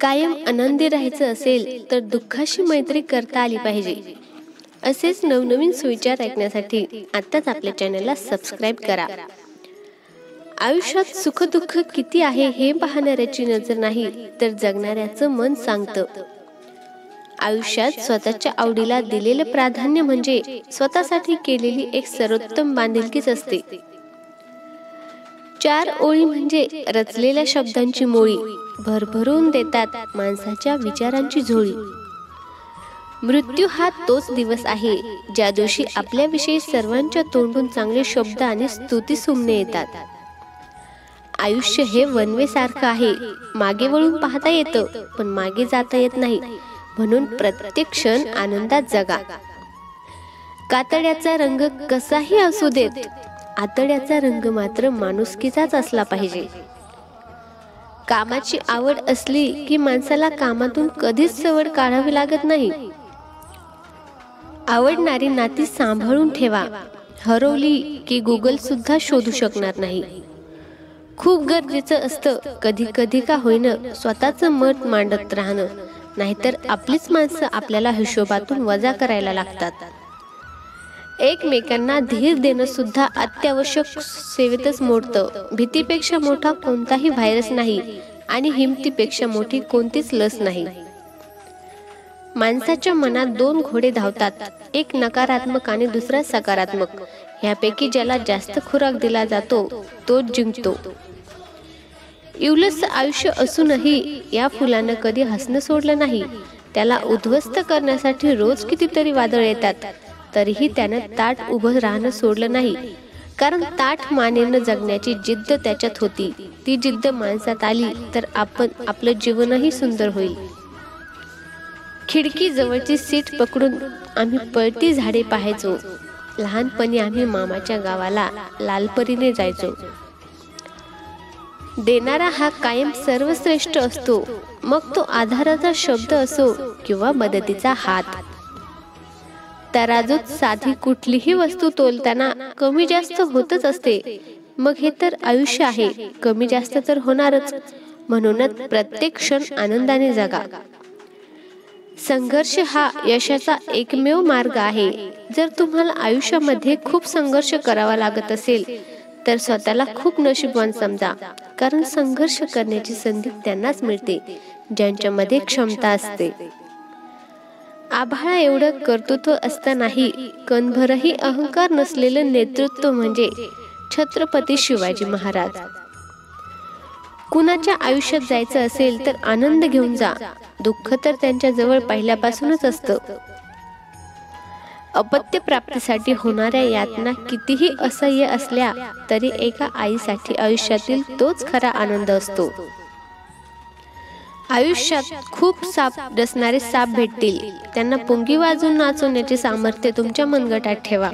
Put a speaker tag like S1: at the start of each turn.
S1: कायम आनंदी राहायचं असेल तर दुःखाशी मैत्री करता आली पाहिजे. असेच नवनवीन सुविचार ऐकण्यासाठी आत्ताच आपल्या चॅनलला सबस्क्राईब करा. आयुष्यात सुख दुःख किती आहे हे पाहणाऱ्याची नजर नाही तर जगणाऱ्याचं मन सांगतं. आयुष्यात स्वतःच्या आवडीला दिलेलं प्राधान्य म्हणजे स्वतःसाठी केलेली एक सर्वोत्तम बांधिलकीच असते. 4 ओळी म्हणजे रचलेल्या शब्दांची मोळी भरभरून देतात माणसाच्या विचारांची झोळी. मृत्यू हा तोच दिवस आहे ज्या दिवशी आपल्याविषयी सर्वांच्या तोंडून चांगले शब्द आणि स्तुती सुमने येतात. आयुष्य हे वनवे सारखं आहे. मागे वळून पाहता येतं पण मागे जाता येत नाही. म्हणून प्रत्येक क्षण आनंदात जगा. कातड्याचा रंग कसाही असू देत, आतड्याचा रंग मात्र माणुसकीचाच असला पाहिजे. कामाची आवड असली की माणसाला कामातून कधीच सवड काढावी लागत नाही. आवडणारी नाती सांभाळून ठेवा. हरवली की गुगल सुद्धा शोधू शकणार नाही. खूप गरजेचं असतं कधी कधी का होईना स्वतःचं मत मांडत राहणं, नाहीतर आपलीच माणसं आपल्याला हिशोबातून वजा करायला लागतात. एकमेकांना धीर देणं सुद्धा अत्यावश्यक सेवेतच मोडतं. भीतीपेक्षा मोठा कोणताही व्हायरस नाही आणि हिमतीपेक्षा मोठी कोणतीच लस नाही. माणसाच्या मनात 2 घोडे धावतात, एक नकारात्मक आणि दुसरा सकारात्मक. ह्यापैकी ज्याला जास्त खुराक दिला जातो तोच जिंकतो. इवलस आयुष्य असूनही या फुलानं कधी हसणं सोडलं नाही. त्याला उद्ध्वस्त करण्यासाठी रोज कितीतरी वादळ येतात, तरीही त्यानं ताठ उभं राहणं सोडलं नाही. कारण ताठ मानेनं जगण्याची जिद्द त्याच्यात होती. ती जिद्द माणसात आली तर आपलं जीवनही सुंदर होईल. खिडकी जवळची सीट पकडून आम्ही पळती झाडे पाहायचो. लहानपणी आम्ही मामाच्या गावाला लालपरीने जायचो. देणारा हा कायम सर्वश्रेष्ठ असतो, मग तो आधाराचा शब्द असो किंवा मदतीचा हात. तराजूत साधी कुठलीही वस्तू तोलताना कमी जास्त होतच असते. मग हे तर आयुष्य आहे, कमी जास्त तर होणारच. म्हणूनच प्रत्येक क्षण आनंदाने जगा. संघर्ष हा यशाचा एकमेव मार्ग आहे. जर तुम्हाला आयुष्यामध्ये खूप संघर्ष करावा लागत असेल तर स्वतःला खूप नशीबवान समजा. कारण संघर्ष करण्याची संधी त्यांनाच मिळते ज्यांच्यामध्ये क्षमता असते. आभाळा एवढं कर्तृत्व असतानाही कणभरही अहंकार नसलेलं नेतृत्व म्हणजे छत्रपती शिवाजी महाराज. कुणाच्या आयुष्यात जायचं असेल तर आनंद घेऊन जा. दुःख तर त्यांच्या जवळ पहिल्यापासूनच असतं. अपत्य प्राप्तीसाठी होणाऱ्या यातना कितीही असह्य असल्या तरी एका आईसाठी आयुष्यातील तोच खरा आनंद असतो. आयुष्यात खूप साप डसणारे साप भेटतील, त्यांना पुंगी वाजून नाचवण्याचे सामर्थ्य तुमच्या मनगटात ठेवा.